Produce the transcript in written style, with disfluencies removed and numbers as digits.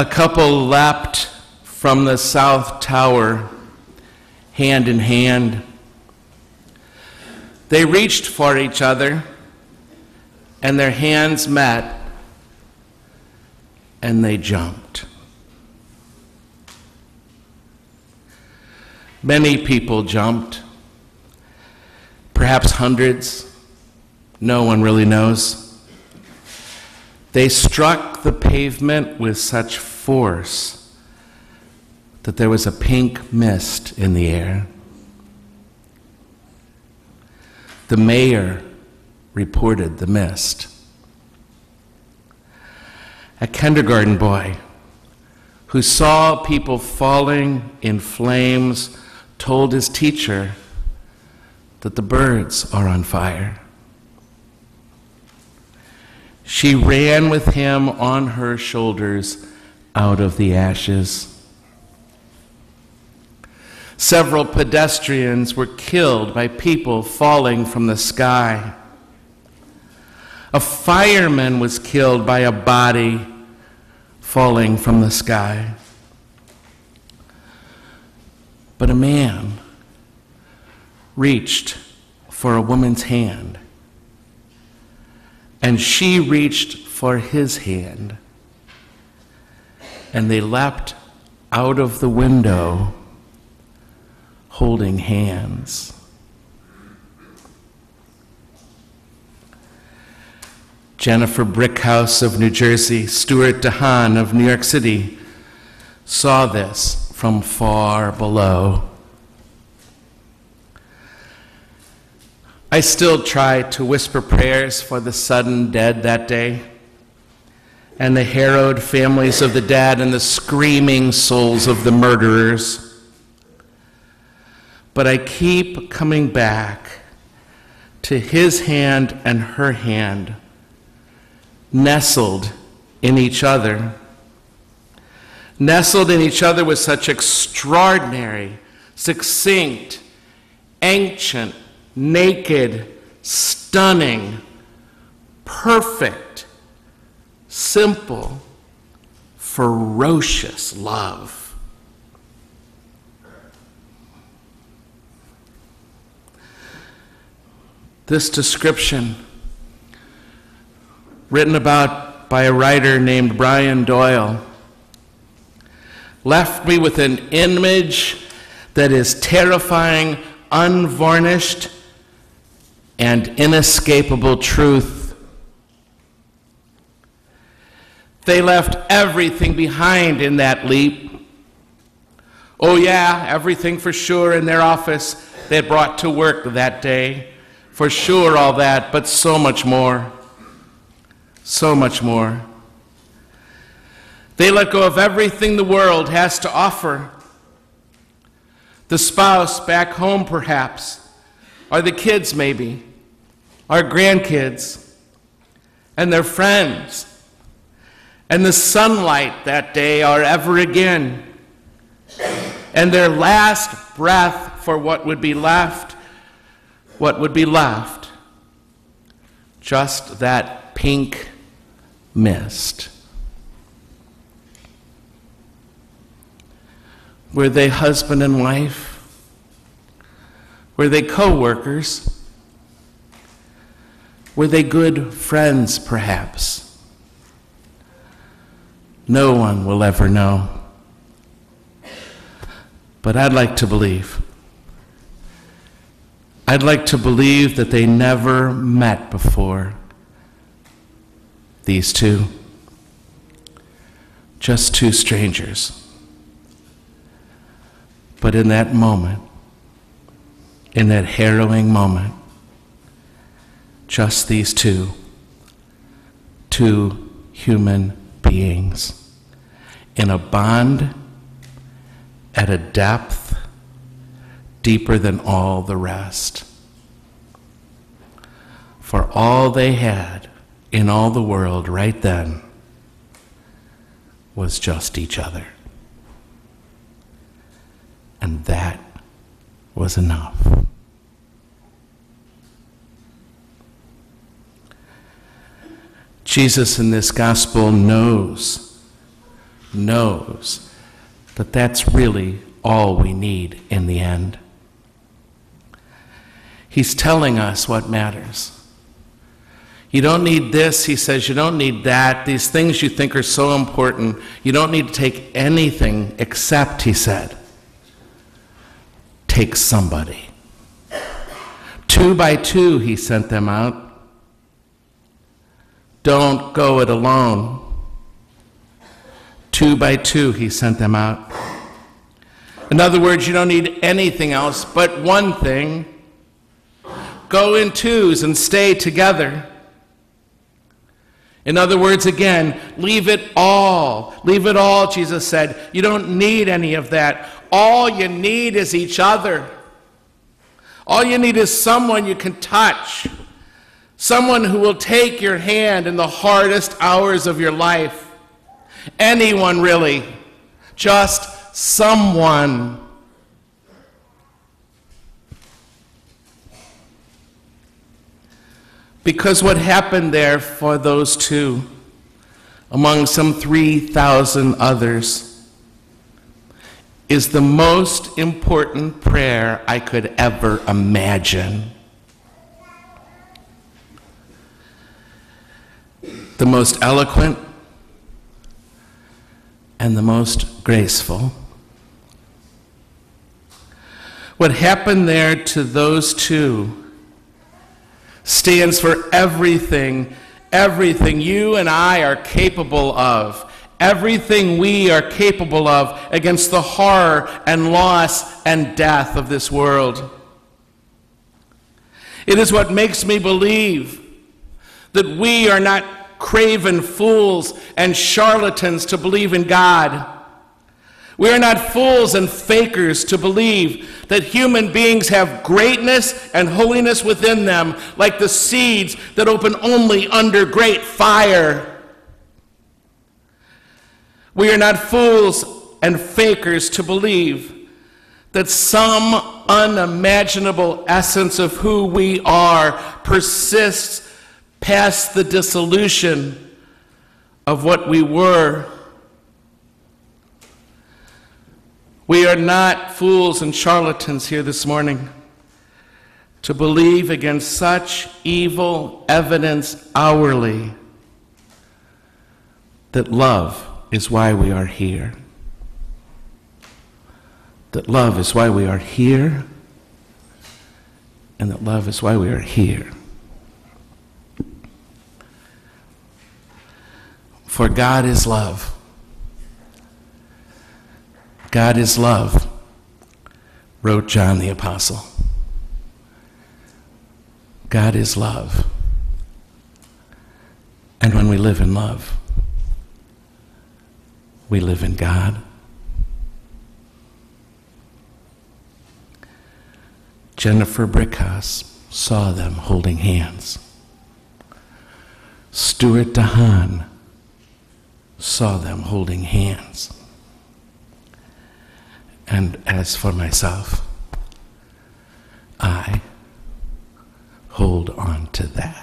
A couple leapt from the south tower, hand in hand. They reached for each other, and their hands met, and they jumped. Many people jumped, perhaps hundreds. No one really knows. They struck the pavement with such force that there was a pink mist in the air. The mayor reported the mist. A kindergarten boy who saw people falling in flames told his teacher that the birds are on fire. She ran with him on her shoulders out of the ashes. Several pedestrians were killed by people falling from the sky. A fireman was killed by a body falling from the sky. But a man reached for a woman's hand, and she reached for his hand, and they leapt out of the window holding hands. Jennifer Brickhouse of New Jersey, Stuart DeHaan of New York City saw this from far below. I still try to whisper prayers for the sudden dead that day, and the harrowed families of the dead, and the screaming souls of the murderers. But I keep coming back to his hand and her hand, nestled in each other. Nestled in each other with such extraordinary, succinct, ancient, naked, stunning, perfect, simple, ferocious love. This description, written about by a writer named Braun, left me with an image that is terrifying, unvarnished, and inescapable truth. They left everything behind in that leap. Oh yeah, everything for sure in their office they had brought to work that day. For sure, all that, but so much more. So much more. They let go of everything the world has to offer. The spouse back home, perhaps, or the kids, maybe, our grandkids, and their friends, and the sunlight that day or ever again, and their last breath for what would be left. What would be left? Just that pink mist. Were they husband and wife? Were they co-workers? Were they good friends, perhaps? No one will ever know. But I'd like to believe. I'd like to believe that they never met before, these two. Just two strangers. But in that moment, in that harrowing moment, just these two human beings in a bond at a depth deeper than all the rest. For all they had in all the world right then was just each other. And that was enough. Jesus in this gospel knows knows that that's really all we need in the end. He's telling us what matters. You don't need this, he says, you don't need that. These things you think are so important, you don't need to take anything except, he said, take somebody. 2 by 2, he sent them out. Don't go it alone. 2 by 2, he sent them out. In other words, you don't need anything else but one thing. Go in twos and stay together. In other words, again, leave it all. Leave it all, Jesus said. You don't need any of that. All you need is each other. All you need is someone you can touch. Someone who will take your hand in the hardest hours of your life. Anyone, really. Just someone. Because what happened there for those two, among some 3,000 others, is the most important prayer I could ever imagine. The most eloquent and the most graceful. What happened there to those two stands for everything you and I are capable of, everything we are capable of against the horror and loss and death of this world. It is what makes me believe that we are not craven fools and charlatans to believe in God. We are not fools and fakers to believe that human beings have greatness and holiness within them, like the seeds that open only under great fire. We are not fools and fakers to believe that some unimaginable essence of who we are persists past the dissolution of what we were. We are not fools and charlatans here this morning to believe against such evil evidence hourly that love is why we are here. That love is why we are here, and that love is why we are here. For God is love. God is love, wrote John the Apostle. God is love. And when we live in love, we live in God. Jennifer Brickhouse saw them holding hands. Stuart DeHaan saw them holding hands. And as for myself, I hold on to that.